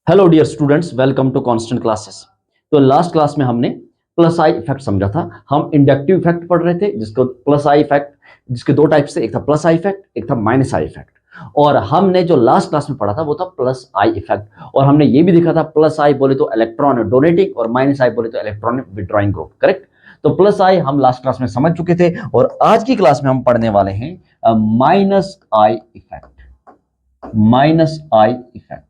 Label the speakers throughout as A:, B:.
A: Hello dear students, welcome to constant classes. तो last class में हमने प्लस आई इफेक्ट समझा था। हम इंडक्टिव इफेक्ट पढ़ रहे थे, जिसको प्लस आई इफेक्ट, जिसके दो टाइप्स थे, एक था प्लस आई इफेक्ट, एक था माइनस आई इफेक्ट। और हमने जो लास्ट क्लास में पढ़ा था वो था प्लस आई इफेक्ट। और हमने ये भी देखा था प्लस आई बोले तो इलेक्ट्रॉन डोनेटिंग और माइनस आई बोले तो इलेक्ट्रॉन विड्रॉइंग ग्रुप। करेक्ट। तो प्लस आई हम लास्ट क्लास में समझ चुके थे और आज की क्लास में हम पढ़ने वाले हैं minus I effect. Minus I effect.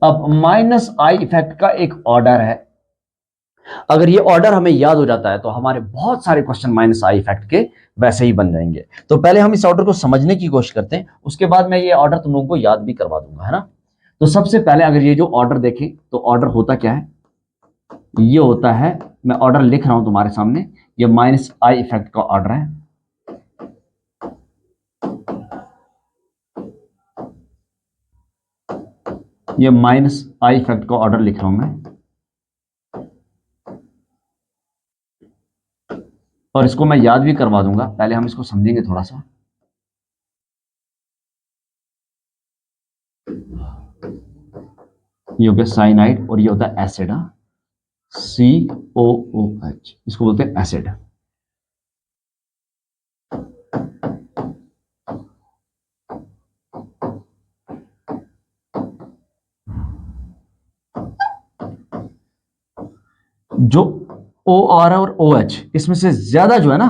A: अब माइनस आई इफेक्ट का एक ऑर्डर है। अगर ये ऑर्डर हमें याद हो जाता है तो हमारे बहुत सारे क्वेश्चन माइनस आई इफेक्ट के वैसे ही बन जाएंगे। तो पहले हम इस ऑर्डर को समझने की कोशिश करते हैं, उसके बाद मैं ये ऑर्डर तुम लोगों को याद भी करवा दूंगा, है ना। तो सबसे पहले अगर ये जो ऑर्डर देखें तो ऑर्डर होता क्या है, ये होता है, मैं ऑर्डर लिख रहा हूं तुम्हारे सामने, ये माइनस आई इफेक्ट का ऑर्डर है। ये माइनस आई इफेक्ट का ऑर्डर लिख रहा हूं मैं, और इसको मैं याद भी करवा दूंगा। पहले हम इसको समझेंगे थोड़ा सा। ये हो गया साइनाइड और ये होता है एसिड। COOH, इसको बोलते हैं एसिड। जो OR और OH, इसमें से ज्यादा जो है ना,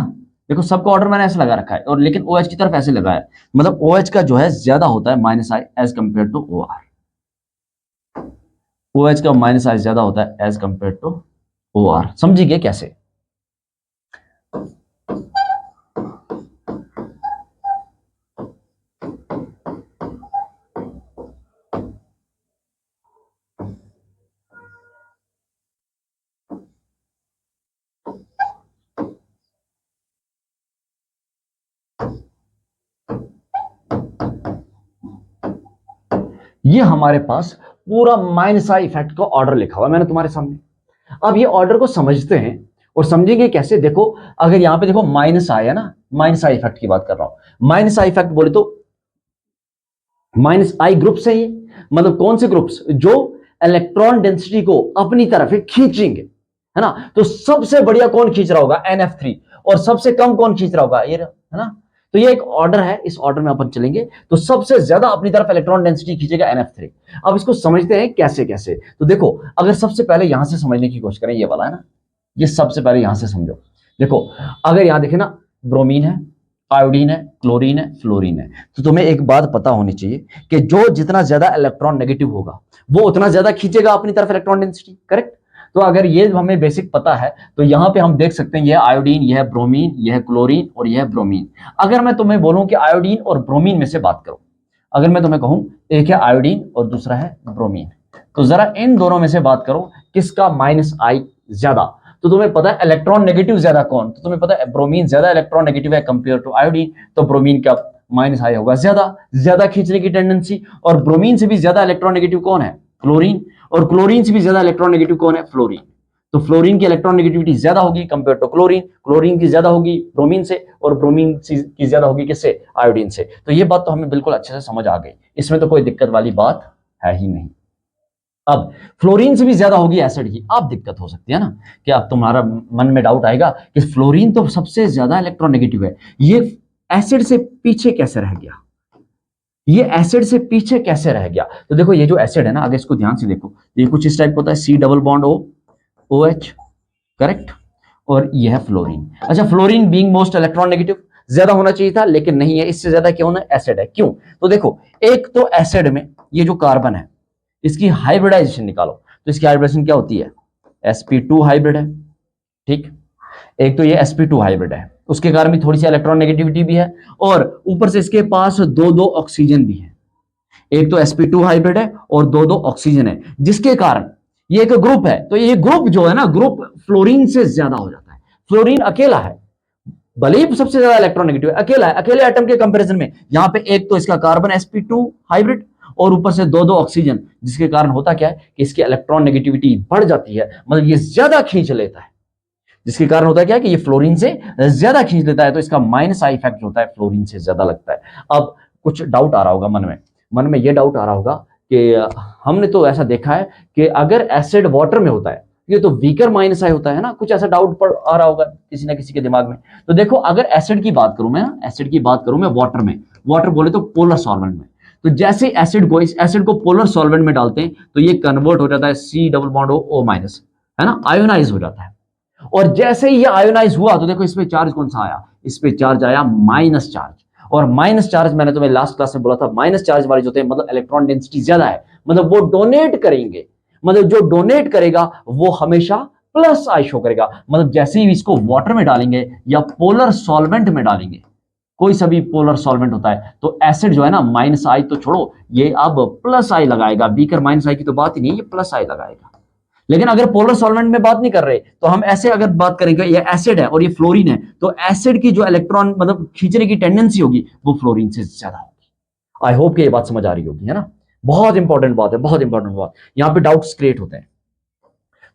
A: देखो सबका ऑर्डर मैंने ऐसे लगा रखा है, और लेकिन OH की तरफ ऐसे लगा है, मतलब OH का जो है ज्यादा होता है minus I as compared to OR। OH का माइनस आई ज्यादा होता है एज कंपेयर टू OR। समझिए कैसे। ये हमारे पास पूरा माइनस आई इफेक्ट का ऑर्डर लिखा हुआ है मैंने तुम्हारे सामने। अब ये ऑर्डर को समझते हैं और समझेंगे कैसे। देखो अगर यहां पे देखो माइनस आई है ना, माइनस आई इफेक्ट की बात कर रहा हूं। माइनस आई इफेक्ट बोले तो माइनस आई ग्रुप्स है ये, मतलब कौन से ग्रुप्स जो इलेक्ट्रॉन डेंसिटी को अपनी तरफ खींचेंगे, है ना। तो सबसे बढ़िया कौन खींच रहा होगा, NF3, और सबसे कम कौन खींच रहा होगा, ये, है ना। तो ये एक ऑर्डर है, इस ऑर्डर में अपन चलेंगे। तो सबसे ज्यादा अपनी तरफ इलेक्ट्रॉन डेंसिटी खींचेगा NF3। अब इसको समझते हैं कैसे कैसे। तो देखो अगर सबसे पहले यहां से समझने की कोशिश करें, ये वाला है ना, ये सबसे पहले यहां से समझो। देखो अगर यहां देखे ना, ब्रोमीन है, आयोडीन है, क्लोरीन है, फ्लोरीन है। तो तुम्हें एक बात पता होनी चाहिए कि जो जितना ज्यादा इलेक्ट्रॉन नेगेटिव होगा वो उतना ज्यादा खींचेगा अपनी तरफ इलेक्ट्रॉन डेंसिटी। करेक्ट। तो अगर ये हमें बेसिक पता है तो यहां पे हम देख सकते हैं, यह आयोडीन, यह ब्रोमीन, यह क्लोरीन और यह ब्रोमीन। अगर मैं तुम्हें बोलूं कि आयोडीन और ब्रोमीन में से बात करो, अगर मैं तुम्हें कहूं एक है आयोडीन और दूसरा है ब्रोमीन, तो जरा इन दोनों में से बात करो किसका माइनस आई ज्यादा। तो तुम्हें पता है इलेक्ट्रॉन नेगेटिव ज्यादा कौन, तो तुम्हें पता है ब्रोमीन ज्यादा इलेक्ट्रॉन नेगेटिव है कंपेयर टू आयोडीन। तो ब्रोमीन का माइनस आई होगा ज्यादा, ज्यादा खींचने की टेंडेंसी। और ब्रोमीन से भी ज्यादा इलेक्ट्रॉन नेगेटिव कौन है, क्लोरीन। और क्लोरीन से भी ज्यादा इलेक्ट्रॉन नेगेटिव कौन है, फ्लोरीन। तो फ्लोरीन की इलेक्ट्रॉन नेगेटिविटी ज्यादा होगी कंपेयर टू क्लोरीन, क्लोरीन की ज्यादा होगी ब्रोमीन से, और ब्रोमीन की ज्यादा होगी किससे, आयोडीन से। तो ये बात तो हमें बिल्कुल अच्छे से समझ आ गई, इसमें तो कोई दिक्कत वाली बात है ही नहीं। अब फ्लोरीन से भी ज्यादा होगी एसिड की, अब दिक्कत हो सकती है ना, कि अब तुम्हारा मन में डाउट आएगा कि फ्लोरीन तो सबसे ज्यादा इलेक्ट्रॉन नेगेटिव है, ये एसिड से पीछे कैसे रह गया, ये एसिड से पीछे कैसे रह गया। तो देखो ये जो एसिड है ना, आगे इसको ध्यान से देखो, ये कुछ इस टाइप का होता है, C double bond O OH। Correct. और यह है फ्लोरीन। अच्छा, fluorine being most electron negative, ज्यादा होना चाहिए था लेकिन नहीं है, इससे ज्यादा क्यों ना, एसिड है। क्यों, तो देखो एक तो एसिड में ये जो कार्बन है इसकी हाइब्रिडाइजेशन निकालो, तो इसकी हाइब्रिडाइजेशन क्या होती है, sp2 हाइब्रिड है। ठीक। एक तो ये sp2 हाइब्रिड है, उसके कारण भी थोड़ी सी इलेक्ट्रॉन नेगेटिविटी भी है, और ऊपर से इसके पास दो दो ऑक्सीजन भी है। एक तो sp2 हाइब्रिड है और दो दो ऑक्सीजन है, जिसके कारण ये एक ग्रुप है। तो ये ग्रुप जो है ना, ग्रुप फ्लोरीन से ज्यादा हो जाता है। फ्लोरीन अकेला है, भले ही सबसे ज्यादा इलेक्ट्रॉन नेगेटिव है, अकेला है, अकेले एटम के कंपैरिजन में। यहां पे एक तो इसका कार्बन sp2 हाइब्रिड और ऊपर से दो दो ऑक्सीजन, जिसके कारण होता क्या है कि इसकी इलेक्ट्रॉन नेगेटिविटी बढ़ जाती है, मतलब ये ज्यादा खींच लेता है, जिसके कारण होता है क्या है कि ये फ्लोरीन से ज्यादा खींच लेता है। तो इसका माइनस आई इफेक्ट होता है, फ्लोरीन से ज्यादा लगता है। अब कुछ डाउट आ रहा होगा मन में ये डाउट आ रहा होगा कि हमने तो ऐसा देखा है कि अगर एसिड वाटर में होता है ये तो वीकर माइनस आई होता है ना, कुछ ऐसा डाउट पड़ आ रहा होगा किसी ना किसी के दिमाग में। तो देखो अगर एसिड की बात करूं मैं, एसिड की बात करूं मैं वाटर में, वाटर बोले तो पोलर सॉल्वेंट में, तो जैसे एसिड को, इस एसिड को पोलर सॉल्वेंट में डालते हैं तो ये कन्वर्ट हो जाता है C double bond O minus, है ना, आयोनाइज हो जाता है। और जैसे ही ये आयोनाइज हुआ तो देखो इस पे चार्ज कौन सा आया, इस पे चार्ज आया माइनस चार्ज। और माइनस चार्ज मैंने तुम्हें लास्ट क्लास में बोला था, माइनस चार्ज वाले जो होते हैं मतलब इलेक्ट्रॉन डेंसिटी ज्यादा है, मतलब वो डोनेट करेंगे, मतलब जो डोनेट करेगा वो हमेशा प्लस आई शो करेगा। मतलब जैसे ही इसको वाटर में डालेंगे या पोलर सॉल्वेंट में डालेंगे, कोई सा भी पोलर सॉल्वेंट होता है, तो एसिड जो है ना माइनस आई तो छोड़ो, ये अब प्लस आई लगाएगा, बीकर माइनस आई की तो बात ही नहीं है, ये प्लस आई लगाएगा। लेकिन अगर पोलर सॉल्वेंट में बात नहीं कर रहे तो हम ऐसे अगर बात करेंगे, ये एसिड है और ये फ्लोरीन है, तो एसिड की जो इलेक्ट्रॉन मतलब खींचने की टेंडेंसी होगी वो फ्लोरीन से ज्यादा होगी। आई होप कि ये बात समझ आ रही होगी, है ना। बहुत इंपॉर्टेंट बात है, बहुत इंपॉर्टेंट बात, यहां पे डाउट्स क्रिएट होते हैं।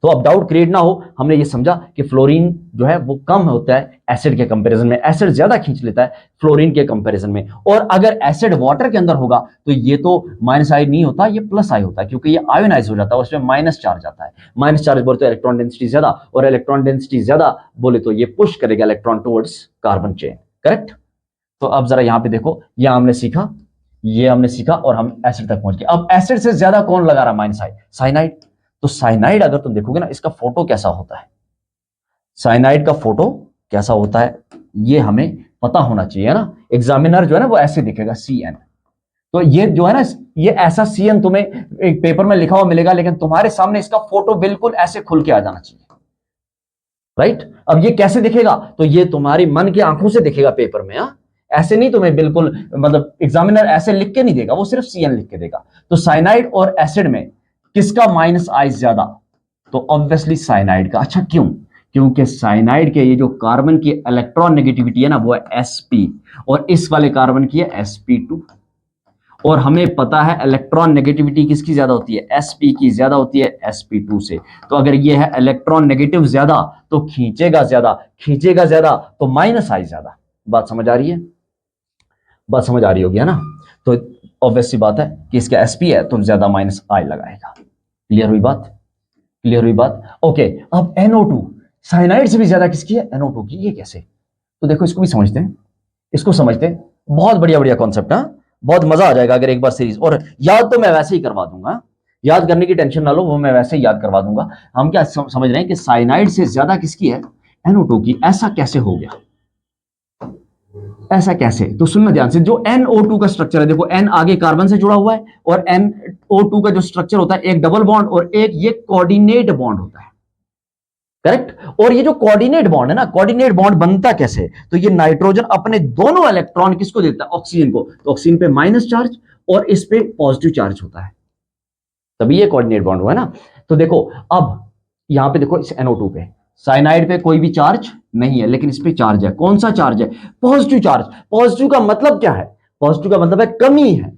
A: तो अब डाउट क्रिएट ना हो, हमने ये समझा कि फ्लोरीन जो है वो कम होता है एसिड के कंपैरिजन में, एसिड ज्यादा खींच लेता है फ्लोरीन के कंपैरिजन में। और अगर एसिड वाटर के अंदर होगा तो ये तो माइनस आई नहीं होता, ये प्लस आई होता है, क्योंकि ये आयोनाइज हो जाता है, उसमें माइनस चार्ज आता है। माइनस चार्ज बोले तो इलेक्ट्रॉन डेंसिटी ज्यादा, और इलेक्ट्रॉन डेंसिटी ज्यादा बोले तो ये पुश करेगा electron towards carbon chain, correct. तो अब जरा यहां पे देखो, यह हमने सीखा, ये हमने सीखा और हम एसिड तक पहुंच गए। अब एसिड से ज्यादा कौन लगा रहा माइनस आई, साइनाइड। तो साइनाइड अगर तुम देखोगे ना, इसका फोटो कैसा होता है, साइनाइड का फोटो कैसा होता है ये हमें पता होना चाहिए, है ना। एग्जामिनर जो है ना वो ऐसे दिखेगा CN, तो ये जो है ना, ये ऐसा CN तुम्हें एक पेपर में लिखा हुआ मिलेगा, लेकिन तुम्हारे सामने इसका फोटो बिल्कुल ऐसे खुल के आ जाना चाहिए, राइट। अब ये कैसे दिखेगा, तो ये तुम्हारी मन की आंखों से दिखेगा पेपर में, हाँ, ऐसे नहीं तुम्हें बिल्कुल, मतलब एग्जामिनर ऐसे लिख के नहीं देगा, वो सिर्फ CN लिख के देगा। तो साइनाइड और एसिड में किसका माइनस आई ज्यादा, तो ऑब्वियसली साइनाइड का। अच्छा क्यों, क्योंकि साइनाइड के ये जो कार्बन की इलेक्ट्रॉन नेगेटिविटी है ना वो है sp, और इस वाले कार्बन की है sp2, और हमें पता है इलेक्ट्रॉन नेगेटिविटी किसकी ज्यादा होती है, sp की ज्यादा होती है sp2 से। तो अगर ये है इलेक्ट्रॉन नेगेटिव ज्यादा तो खींचेगा ज्यादा, खींचेगा ज्यादा तो माइनस आई ज्यादा। बात समझ आ रही है, बात समझ आ रही होगी, है ना। तो ऑब्वियस सी बात है कि इसका sp है तो ज्यादा माइनस आई लगाएगा। क्लियर हुई बात, क्लियर हुई बात। ओके, अब NO2 साइनाइड से भी ज्यादा किसकी है, NO2 की। ये कैसे, तो देखो इसको भी समझते हैं, इसको समझते हैं। बहुत बढ़िया बढ़िया कॉन्सेप्ट है, बहुत मजा आ जाएगा अगर एक बार सीरीज, और याद तो मैं वैसे ही करवा दूंगा, याद करने की टेंशन ना लो, वो मैं वैसे ही याद करवा दूंगा। हम क्या समझ रहे हैं कि साइनाइड से ज्यादा किसकी है, NO2 की। ऐसा कैसे हो गया, ऐसा कैसे, तो सुनना ध्यान से। जो NO2 का स्ट्रक्चर है, देखो N आगे कार्बन से जुड़ा हुआ है, और NO2 का जो स्ट्रक्चर होता है एक डबल बॉन्ड और एक ये कोऑर्डिनेट बॉन्ड होता है, करेक्ट। और ये जो कोऑर्डिनेट बॉन्ड है ना, कोऑर्डिनेट बॉन्ड बनता कैसे, तो ये नाइट्रोजन अपने दोनों इलेक्ट्रॉन किसको देता है, ऑक्सीजन को, तो ऑक्सीजन पे माइनस चार्ज और इस पे पॉजिटिव चार्ज होता है, तभी ये कोऑर्डिनेट बॉन्ड हुआ है ना। तो देखो अब यहां पे देखो, इस NO2 पे, साइनाइड पे कोई भी चार्ज नहीं है, लेकिन इस पे चार्ज है। कौन सा चार्ज है, पॉजिटिव चार्ज। पॉजिटिव का मतलब क्या है, पॉजिटिव का मतलब है कमी है,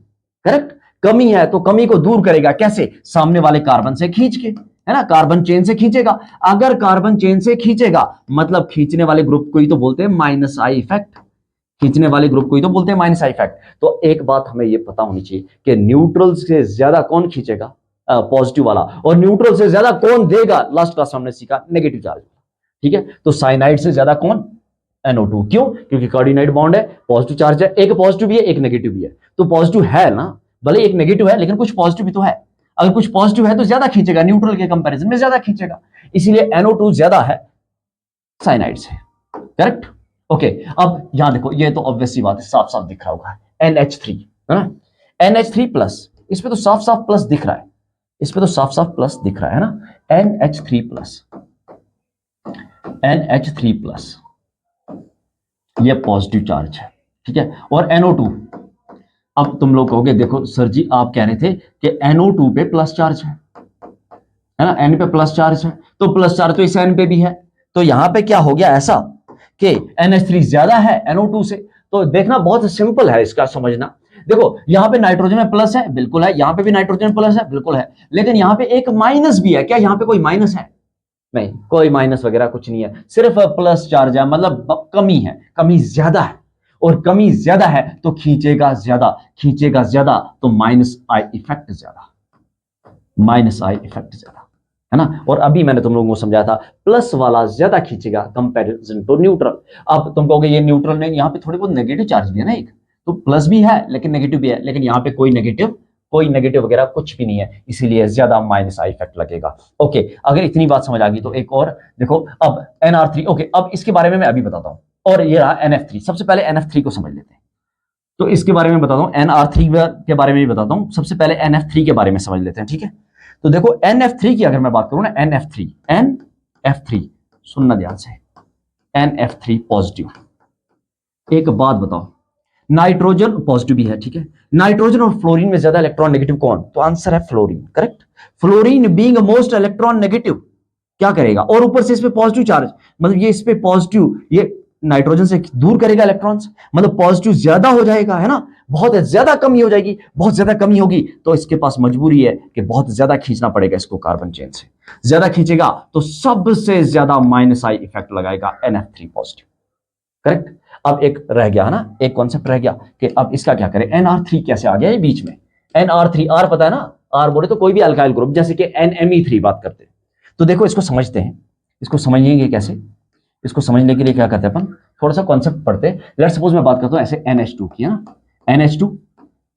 A: करेक्ट। कमी है तो कमी को दूर करेगा कैसे, सामने वाले कार्बन से खींच के, है ना, कार्बन चेन से खींचेगा। अगर कार्बन चेन से खींचेगा मतलब खींचने वाले ग्रुप को ही तो बोलते हैं माइनस आई इफेक्ट, खींचने वाले ग्रुप को ही तो बोलते हैं माइनस आई इफेक्ट। तो एक बात हमें यह पता होनी चाहिए कि न्यूट्रल से ज्यादा कौन खींचेगा, पॉजिटिव वाला, और न्यूट्रल से ज्यादा कौन देगा, लास्ट क्लास हमने सीखा नेगेटिव चार्ज, ठीक है। तो साइनाइड से ज्यादा कौन, NO2, क्यों, क्योंकि कोऑर्डिनेट बॉन्ड है, पॉजिटिव चार्ज है, एक पॉजिटिव भी है एक नेगेटिव भी है। तो पॉजिटिव है ना, भले एक नेगेटिव है लेकिन कुछ पॉजिटिव भी तो है। अगर कुछ पॉजिटिव है तो ज्यादा खींचेगा, न्यूट्रल के कंपैरिजन में ज्यादा खींचेगा, इसीलिए NO2 ज्यादा है साइनाइड से, करेक्ट। ओके, अब यहां देखो, ये तो ऑब्वियस सी बात है, साफ साफ दिख रहा होगा, NH3, है ना, NH3 प्लस, इस पे तो साफ साफ प्लस दिख रहा है, इस पे तो साफ साफ प्लस दिख रहा है ना, NH3 प्लस, NH3 प्लस, ये पॉजिटिव चार्ज है, ठीक है। और NO2, अब तुम लोग कहोगे देखो सर जी आप कह रहे थे कि NO2 पे प्लस चार्ज है ना, N पे प्लस चार्ज है, तो प्लस चार्ज तो इस N पे भी है। तो यहां पे क्या हो गया ऐसा कि NH3 ज्यादा है NO2 से। तो देखना बहुत सिंपल है इसका समझना। देखो यहां पे नाइट्रोजन में प्लस है, बिल्कुल है, यहां पे भी नाइट्रोजन प्लस है, बिल्कुल है, लेकिन यहां पे एक माइनस भी है। क्या यहां पे कोई माइनस है, नहीं, कोई माइनस वगैरह कुछ नहीं है, सिर्फ प्लस चार्ज है, मतलब कमी है, कमी ज्यादा है, और कमी ज्यादा है तो खींचेगा ज्यादा, खींचेगा ज्यादा तो माइनस आई इफेक्ट ज्यादा, माइनस आई इफेक्ट ज्यादा, है ना। और अभी मैंने तुम लोगों को समझाया था प्लस वाला ज्यादा खींचेगा कंपैरिजन टू न्यूट्रल। अब तुम कहोगे ये न्यूट्रल में यहाँ पे थोड़े बहुत नेगेटिव चार्ज भी है ना, एक तो प्लस भी है लेकिन नेगेटिव भी है, लेकिन यहाँ पे कोई नेगेटिव वगैरह कुछ भी नहीं है, इसीलिए ज्यादा माइनस आई इफेक्ट लगेगा। ओके, अगर इतनी बात समझ आ गई तो एक और देखो, अब NR3। ओके, अब इसके बारे में मैं अभी बताता हूँ। और ये रहा NF3। सबसे पहले NF3 को समझ लेते हैं, तो इसके बारे में बताता हूँ, NR3 के बारे में भी बताता हूँ। सबसे पहले NF3 के बारे में समझ लेते हैं, ठीक है। तो देखो NF3 की अगर मैं बात करूं ना, NF3 सुनना ध्यान से, NF3 पॉजिटिव। एक बात बताओ, नाइट्रोजन पॉजिटिव भी है, ठीक है। नाइट्रोजन और फ्लोरीन में ज्यादा इलेक्ट्रॉन नेगेटिव कौन? तो आंसर है fluorine, correct. Fluorine being most electron negative क्या करेगा, और ऊपर से इस पे पॉजिटिव चार्ज, मतलब ये इस पे पॉजिटिव, ये नाइट्रोजन से दूर करेगा इलेक्ट्रॉन्स, मतलब पॉजिटिव ज्यादा हो जाएगा, है ना। बहुत ज्यादा कमी हो जाएगी, बहुत ज्यादा कमी होगी तो इसके पास मजबूरी है कि बहुत ज्यादा खींचना पड़ेगा इसको कार्बन चेन से। ज्यादा खींचेगा तो सबसे ज्यादा माइनस आई इफेक्ट लगाएगा NF3 पॉजिटिव, करेक्ट। अब एक रह गया है ना, एक कॉन्सेप्ट रह गया कि अब इसका क्या करें। NR3 कैसे आ गया ये बीच में? NR3, R पता है ना, R बोले तो कोई भी अल्काइल ग्रुप, जैसे कि NMe3 बात करते हैं। तो देखो इसको समझते हैं, इसको समझेंगे कैसे। इसको समझने के लिए क्या करते हैं अपन, थोड़ा सा कॉन्सेप्ट पढ़ते हैं। लेट्स सपोज मैं बात करता हूं ऐसे NH2 की, है ना। NH2,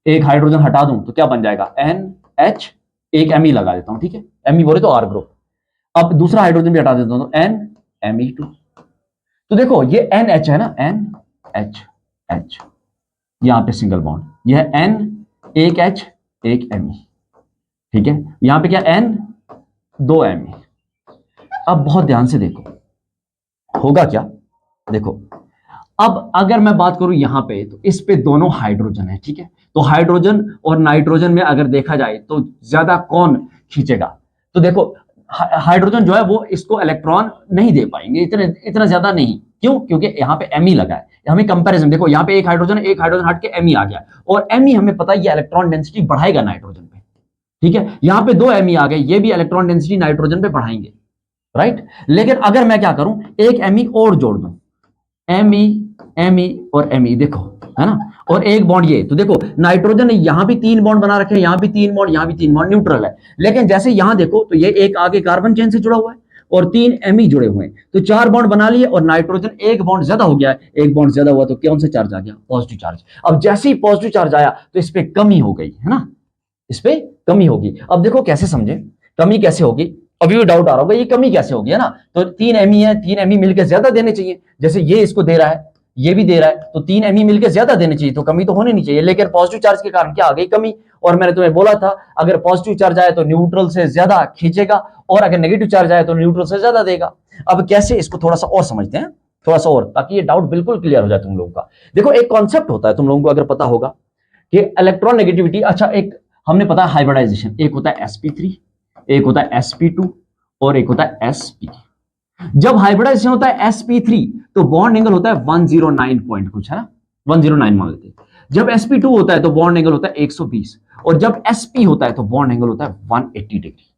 A: एक हाइड्रोजन हटा दूं तो क्या बन जाएगा, NH, एक Me लगा देता हूं, ठीक है। Me बोले तो R ग्रुप। अब दूसरा हाइड्रोजन भी हटा देता हूं तो NMe2। तो देखो ये NH है ना, NH, यहां पे सिंगल बॉन्ड, यह N, एक H, एक Me, ठीक है। यहां पे क्या N, दो Me। अब बहुत ध्यान से देखो होगा क्या, देखो अब अगर मैं बात करूं यहां पे, तो इस पे दोनों हाइड्रोजन है, ठीक है। तो हाइड्रोजन और नाइट्रोजन में अगर देखा जाए तो ज्यादा कौन खींचेगा, तो देखो हाइड्रोजन जो है वो इसको इलेक्ट्रॉन नहीं दे पाएंगे, इतने इतना ज्यादा नहीं। क्यों? क्योंकि यहाँ पे Me लगा है। हमें कंपैरिजन देखो, यहाँ पे एक हाइड्रोजन हट के Me आ गया, और Me हमें पता है ये इलेक्ट्रॉन डेंसिटी बढ़ाएगा नाइट्रोजन पे, ठीक है। यहाँ पे दो Me आ गए, ये भी इलेक्ट्रॉन डेंसिटी नाइट्रोजन पे बढ़ाएंगे, राइट। लेकिन अगर मैं क्या करूं, एक Me और जोड़ दूं, Me और Me, देखो है ना, और एक बॉन्ड ये, तो देखो नाइट्रोजन ने यहां भी 3 बॉन्ड बना रखे हैं, यहां भी 3 बॉन्ड, यहां भी 3 बॉन्ड, न्यूट्रल है। लेकिन जैसे यहां देखो तो ये एक आगे कार्बन चेन से जुड़ा हुआ है और 3 Me जुड़े हुए हैं, तो 4 बॉन्ड बना लिए, और नाइट्रोजन एक बॉन्ड ज्यादा हो गया, एक बॉन्ड ज्यादा हुआ तो कौन सा चार्ज आ गया, पॉजिटिव चार्ज। अब जैसे ही पॉजिटिव चार्ज आया तो इस पे कमी हो गई, है ना, इस पे कमी होगी। अब देखो कैसे समझे, कमी कैसे होगी, अभी भी डाउट आ रहा होगा ये कमी कैसे होगी, है ना। तो 3 Me है, 3 Me मिलकर ज्यादा देने चाहिए, जैसे ये इसको दे रहा है, ये भी दे रहा है, तो 3 Me मिलकर ज्यादा देने चाहिए, तो कमी तो होनी नहीं चाहिए। लेकिन पॉजिटिव चार्ज के कारण क्या आ गई, कमी। और मैंने तुम्हें बोला था अगर पॉजिटिव चार्ज आए तो न्यूट्रल से ज्यादा खींचेगा, और अगर नेगेटिव चार्ज आए तो न्यूट्रल से ज्यादा देगा। अब कैसे, इसको थोड़ा सा और समझते हैं, थोड़ा सा और, ताकि ये डाउट बिल्कुल क्लियर हो जाए तुम लोगों का। देखो एक कॉन्सेप्ट होता है, तुम लोगों को अगर पता होगा कि इलेक्ट्रॉन नेगेटिविटी, अच्छा एक हमने पता है हाइब्रिडाइजेशन, एक होता है sp3, एक होता है sp2, और एक होता है sp। जब हाइब्रिडाइजेशन होता है sp3 तो बॉन्ड एंगल होता है 109 पॉइंट कुछ, है ना, 109 मान लेते हैं। जब sp2 होता है तो बॉन्ड एंगल होता है 120, और जब sp होता है तो बॉन्ड एंगल होता है 180 डिग्री।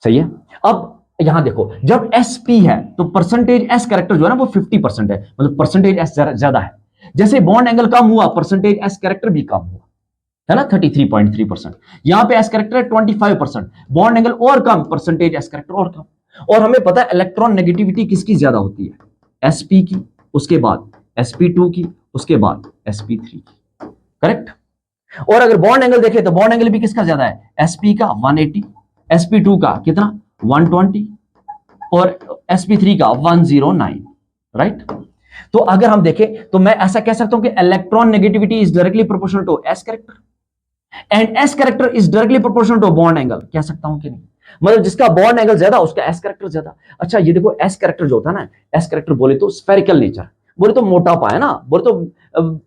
A: सही है। अब यहां देखो जब sp है तो परसेंटेज s कैरेक्टर जो है ना वो 50% है, मतलब परसेंटेज s ज्यादा है। जैसे बॉन्ड एंगल कम हुआ परसेंटेज s कैरेक्टर भी कम हुआ, है ना, 33.3%। यहां पे एस कैरेक्टर है 25%, बॉन्ड एंगल और कम, परसेंटेज एस कैरेक्टर और कम। और हमें पता है इलेक्ट्रॉन नेगेटिविटी किसकी ज्यादा होती है, sp की, उसके बाद sp2 की, उसके बाद sp3 की, करेक्ट। और अगर बॉन्ड एंगल देखें तो बॉन्ड एंगल भी किसका ज्यादा है, sp का 180, sp2 का कितना 120, और sp3 का 109, राइट। तो अगर हम देखें तो मैं ऐसा कह सकता हूं कि electronegativity is directly proportional to s character and s character is directly proportional to bond angle, कह सकता हूं कि नहीं, मतलब जिसका बॉन्ड एंगल ज्यादा उसका एस कैरेक्टर ज्यादा। अच्छा ये देखो एस कैरेक्टर जो होता है ना, एस कैरेक्टर बोले तो स्फेरिकल नेचर, बोले तो मोटापा, है ना, बोले तो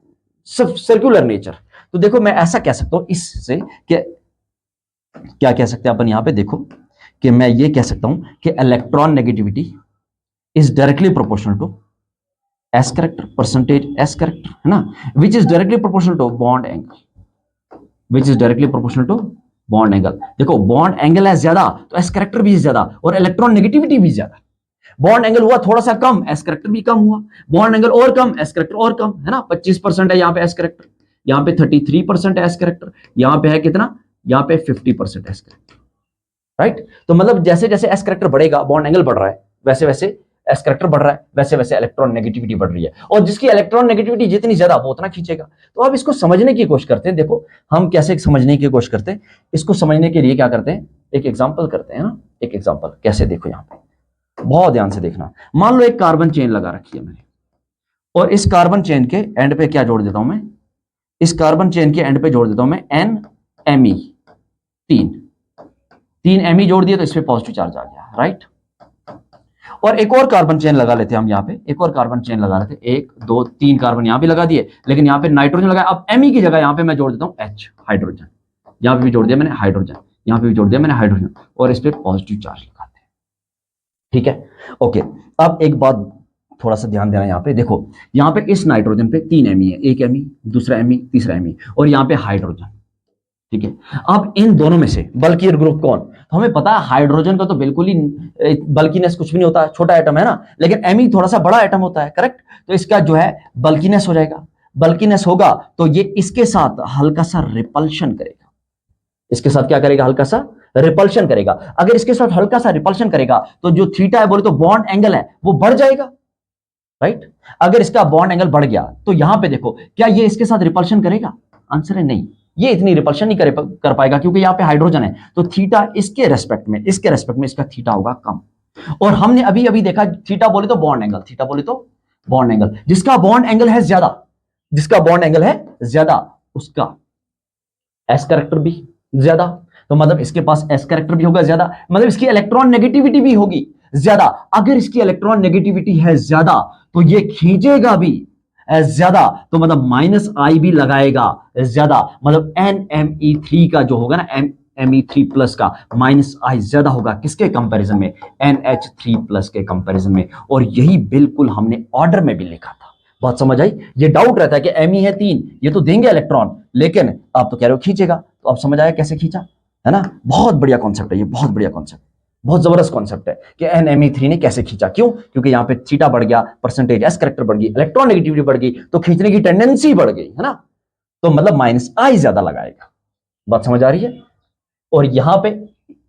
A: सर्कुलर नेचर। तो देखो मैं ऐसा कह सकता हूं इससे कि क्या कह सकते हैं अपन यहां पे देखो कि मैं ये कह सकता हूं कि electronegativity is directly proportional to s character, percentage s character, है ना, which is directly proportional to bond angle, which is directly proportional to bond angle. देखो बॉन्ड एंगल है ज्यादा तो एस कैरेक्टर भी ज्यादा, और इलेक्ट्रॉन नेगेटिविटी भी ज्यादा। बॉन्ड एंगल हुआ थोड़ा सा कम, एस कैरेक्टर भी कम हुआ, बॉन्ड एंगल और कम, एस कैरेक्टर और कम, है ना। 25% है यहाँ पे एस कैरेक्टर, यहाँ पे 33% है एस कैरेक्टर, यहाँ पे है कितना, यहाँ पे 50% एस कैरेक्टर। राइट। तो मतलब जैसे जैसे एस करेक्टर बढ़ेगा, बॉन्ड एंगल बढ़ रहा है, वैसे वैसे एस करेक्टर बढ़ रहा है, वैसे वैसे इलेक्ट्रॉन नेगेटिविटी बढ़ रही है, और जिसकी इलेक्ट्रॉन नेगेटिविटी जितनी ज्यादा वो उतना खींचेगा। तो अब इसको समझने की कोशिश करते हैं। देखो हम कैसे समझने की कोशिश करते हैं, इसको समझने के लिए क्या करते हैं, एक एग्जाम्पल करते हैं ना। एक एग्जाम्पल कैसे, देखो यहाँ पे बहुत ध्यान से देखना। मान लो एक कार्बन चेन लगा रखी है मैंने, और इस कार्बन चेन के एंड पे क्या जोड़ देता हूं मैं, इस कार्बन चेन के एंड पे जोड़ देता हूं मैं NMe, तीन तीन एमई जोड़ दिए तो इस पे पॉजिटिव चार्ज आ गया, राइट। और एक और कार्बन चेन लगा लेते हैं हम यहाँ पे, एक और कार्बन चेन लगा लेते हैं, 1 2 3 कार्बन यहाँ भी लगा दिए, लेकिन यहाँ पे नाइट्रोजन लगाया। अब एमई की जगह यहाँ पे मैं जोड़ देता हूँ H, हाइड्रोजन। यहाँ पे भी जोड़ दिया मैंने हाइड्रोजन, यहाँ पे भी जोड़ दिया मैंने हाइड्रोजन, और इस पे पॉजिटिव चार्ज लगाते हैं, ठीक है। ओके, अब एक बात थोड़ा सा ध्यान देना, यहाँ पे देखो, यहाँ पे इस नाइट्रोजन पे 3 एमई है, एक एमई, दूसरा एमई, तीसरा एमई, और यहाँ पे हाइड्रोजन, ठीक है। अब इन दोनों में से बल्कि ग्रुप कौन, तो हमें पता है हाइड्रोजन का तो बिल्कुल ही बल्कीनेस कुछ भी नहीं होता, छोटा एटम है ना, लेकिन एमी थोड़ा सा बड़ा एटम होता है, करेक्ट। तो इसका जो है बल्कीनेस हो जाएगा, बल्कीनेस होगा तो ये इसके साथ हल्का सा रिपल्शन करेगा, इसके साथ क्या करेगा, हल्का सा रिपल्शन करेगा। अगर इसके साथ हल्का सा रिपल्शन करेगा तो जो थीटा है बोले तो बॉन्ड एंगल है वो बढ़ जाएगा, राइट। अगर इसका बॉन्ड एंगल बढ़ गया तो यहां पे देखो, क्या ये इसके साथ रिपल्शन करेगा, आंसर है नहीं, ये इतनी रिपल्शन नहीं कर पाएगा, क्योंकि यहां पे हाइड्रोजन है, तो थीटा इसके रेस्पेक्ट में इसका थीटा होगा कम। और हमने अभी अभी देखा, थीटा बोले तो बॉन्ड एंगल, थीटा बोले तो बॉन्ड एंगल, जिसका बॉन्ड एंगल है ज्यादा, जिसका बॉन्ड एंगल है ज्यादा, उसका एस कैरेक्टर भी ज्यादा, तो मतलब इसके पास एस कैरेक्टर भी होगा ज्यादा, मतलब इसकी इलेक्ट्रॉन नेगेटिविटी भी होगी ज्यादा। अगर इसकी इलेक्ट्रॉन नेगेटिविटी है ज्यादा तो ये खींचेगा भी ज्यादा, तो मतलब -I भी लगाएगा ज्यादा, मतलब NMe3 का जो होगा ना, Me3+ का -I ज्यादा होगा, किसके कंपैरिजन में, NH3+ के कंपैरिजन में। और यही बिल्कुल हमने ऑर्डर में भी लिखा था। बात समझ आई। ये डाउट रहता है कि Me है 3, ये तो देंगे इलेक्ट्रॉन, लेकिन आप तो कह रहे हो खींचेगा, तो आप समझ आया कैसे खींचा, है ना। बहुत बढ़िया कॉन्सेप्ट है ये, बहुत बढ़िया कॉन्सेप्ट, बहुत जबरदस्त कॉन्सेप्ट है कि NMe3 ने कैसे खींचा। क्यों, क्योंकि यहां पे थीटा बढ़ गया, परसेंटेज एस कैरेक्टर बढ़ गई, इलेक्ट्रॉन नेगेटिविटी बढ़ गई, तो खींचने की टेंडेंसी बढ़ गई, है ना। तो मतलब -I ज्यादा लगाएगा। बात समझ आ रही है। और यहां पे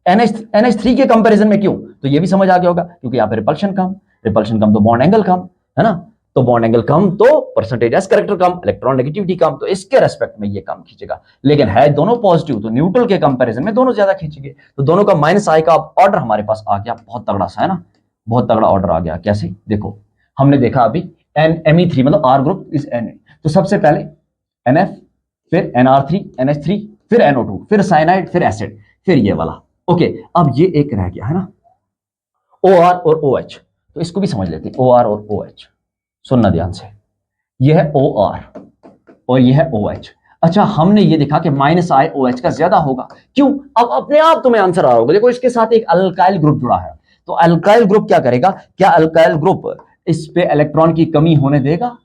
A: NH3 के कंपैरिजन में क्यों, तो ये भी समझ आ गया होगा, क्योंकि यहां पे रिपल्शन कम, रिपल्शन कम तो बॉन्ड एंगल कम, है ना। तो बॉन्ड एंगल कम तो परसेंटेज एस कैरेक्टर कम, इलेक्ट्रॉन नेगेटिविटी कम, तो इसके रेस्पेक्ट में ये कम खींचेगा। लेकिन है दोनों पॉजिटिव, तो न्यूट्रल के कंपैरिजन में दोनों ज्यादा खींचेंगे, तो दोनों का -I का ऑर्डर हमारे पास आ गया, बहुत तगड़ा सा, है ना, बहुत तगड़ा ऑर्डर आ गया। कैसे, देखो हमने देखा अभी Me3 मतलब R ग्रुप इज Na, तो सबसे पहले NF, फिर NR3, NH3, फिर NO2, फिर साइनाइड, फिर एसिड, फिर ये वाला। ओके, अब ये एक रह गया, है ना, OR और OH, तो इसको भी समझ लेते हैं, OR और OH, सुनना ध्यान से, ये है OR और ये है OH। अच्छा, हमने ये देखा कि -I OH का ज्यादा होगा, क्यों, अब अपने आप तुम्हें आंसर आ रहा होगा। देखो इसके साथ एक अल्काइल ग्रुप जुड़ा है, तो अल्काइल ग्रुप क्या करेगा, क्या अल्काइल ग्रुप इस पे इलेक्ट्रॉन की कमी होने देगा,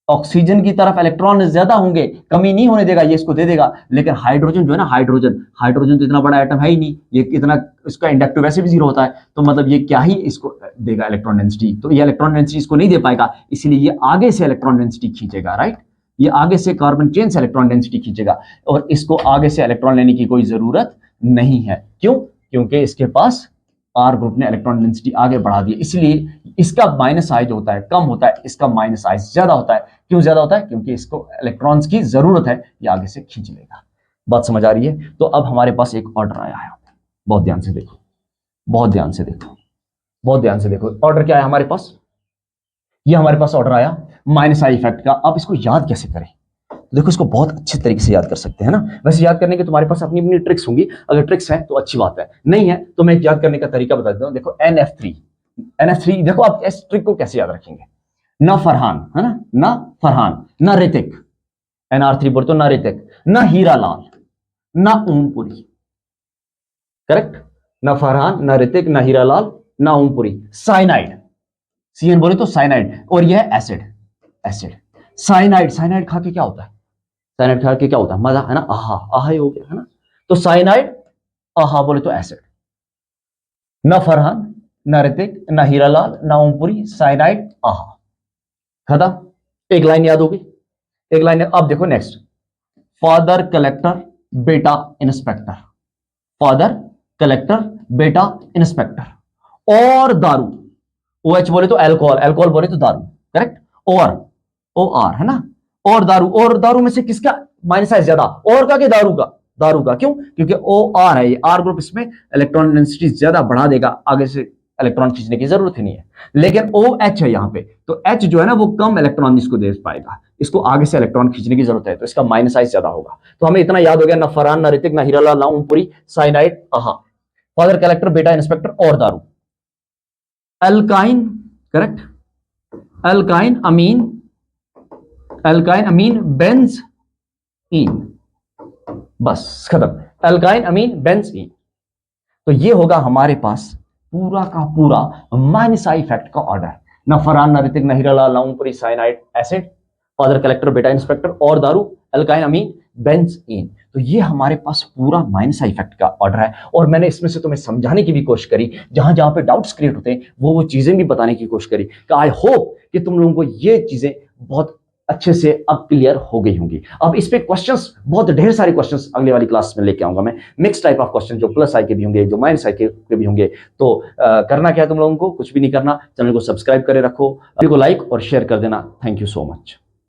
A: ऑक्सीजन की तरफ इलेक्ट्रॉन ज्यादा होंगे, कमी नहीं होने देगा, ये इसको दे देगा। लेकिन हाइड्रोजन जो है ना, हाइड्रोजन तो इतना बड़ा एटम है ही नहीं, ये इतना, इसका इंडक्टिव वैसे भी 0 होता है, तो मतलब ये क्या ही इसको देगा इलेक्ट्रॉन डेंसिटी, तो ये इलेक्ट्रॉन डेंसिटी इसको नहीं दे पाएगा, इसीलिए ये आगे से इलेक्ट्रॉन डेंसिटी खींचेगा, राइट। ये आगे से कार्बन चेन से इलेक्ट्रॉन डेंसिटी खींचेगा, और इसको आगे से इलेक्ट्रॉन लेने की कोई जरूरत नहीं है। क्यों, क्योंकि इसके पास आर ग्रुप ने इलेक्ट्रॉन डेंसिटी आगे बढ़ा दी, इसलिए इसका -I जो होता है कम होता है, इसका -I ज्यादा होता है। क्यों ज्यादा होता है, क्योंकि इसको इलेक्ट्रॉन्स की जरूरत है, ये आगे से खींच लेगा। बात समझ आ रही है। तो अब हमारे पास एक ऑर्डर आया है, बहुत ध्यान से देखो, बहुत ध्यान से देखो, बहुत ध्यान से देखो, ऑर्डर क्या है हमारे पास, ये हमारे पास ऑर्डर आया -I इफेक्ट का। अब इसको याद कैसे करें, देखो इसको बहुत अच्छे तरीके से याद कर सकते हैं ना। वैसे याद करने के तुम्हारे पास अपनी अपनी ट्रिक्स होंगी, अगर ट्रिक्स हैं तो अच्छी बात है, नहीं है तो मैं याद करने का तरीका बता देता हूं। देखो NF3, देखो आप इस ट्रिक को कैसे याद रखेंगे, ना फरहान, है ना, ना फरहान, ना ऋतिक, NR3 बोलते तो ना ऋतिक, ना हीरालाल, ना ओमपुरी, करेक्ट, ना फरहान, ना ऋतिक, ना हीरालाल, ना ओमपुरी। साइनाइड, CN बोले तो साइनाइड, और यह है एसिड। साइनाइड खा के क्या होता है, साइनाइड खा के क्या होता है, मजा, है ना, आहा, आहा ही हो गया, है ना। तो साइनाइड, आहा बोले तो एसिड, ना फरहान, ना ऋतिक, ना हीरालाल, ना ओमपुरी, साइनाइड, आहा, खत्म। एक लाइन याद होगी, एक लाइन। अब देखो नेक्स्ट, फादर कलेक्टर, बेटा इंस्पेक्टर, फादर कलेक्टर बेटा इंस्पेक्टर और दारू, ओ एच बोले तो अल्कोहल, अल्कोहल बोले तो दारू, करेक्ट, और ओ आर है ना, और दारू में से किसका माइनस साइज ज्यादा, और का कि दारू का, दारू का, क्यों, क्योंकि ओ आर है, ये आर ग्रुप, इसमें इलेक्ट्रॉन डेंसिटी ज्यादा बढ़ा देगा, आगे से इलेक्ट्रॉन खींचने की जरूरत ही नहीं है। लेकिन ओ एच है यहाँ पे, तो एच जो है ना वो कम इलेक्ट्रॉन इसको दे पाएगा, इसको आगे से इलेक्ट्रॉन खींचने की जरूरत है, तो इसका माइनस साइज ज्यादा होगा। तो हमें इतना याद हो गया, ना फरहान, ना ऋतिक, ना हीरालाल, ना ओमपुरी, साइनाइड, फादर कलेक्टर बेटा इंस्पेक्टर और दारू। अल्काइन, करेक्ट, अल्काइन अमीन, अल्काइन अमीन बेंज इन, बस खत्म, अल्काइन अमीन बेंज इन। तो ये होगा हमारे पास पूरा का पूरा माइनस आई इफेक्ट का ऑर्डर। ना फरहान, ना ऋतिक, ना हीरालाल, ना Om Puri, cyanide acid, father collector बेटा इंस्पेक्टर और दारू, अल्काइन अमीन बेंजीन। तो ये हमारे पास पूरा माइनस आई इफेक्ट का ऑर्डर है, और मैंने इसमें से तुम्हें समझाने की भी कोशिश करी, जहां जहां पे डाउट्स क्रिएट होते हैं वो चीजें भी बताने की कोशिश करी। आई होप कि तुम लोगों को ये चीजें बहुत अच्छे से अब क्लियर हो गई होंगी। अब इस पे क्वेश्चंस, बहुत ढेर सारे क्वेश्चंस अगले वाली क्लास में लेके आऊंगा मैं, मिक्स टाइप ऑफ क्वेश्चन, जो प्लस आई के भी होंगे, जो माइनस आई के भी होंगे। तो करना क्या है तुम लोगों को, कुछ भी नहीं करना, चैनल को सब्सक्राइब करे रखो, वीडियो को लाइक और शेयर कर देना। Thank you so much.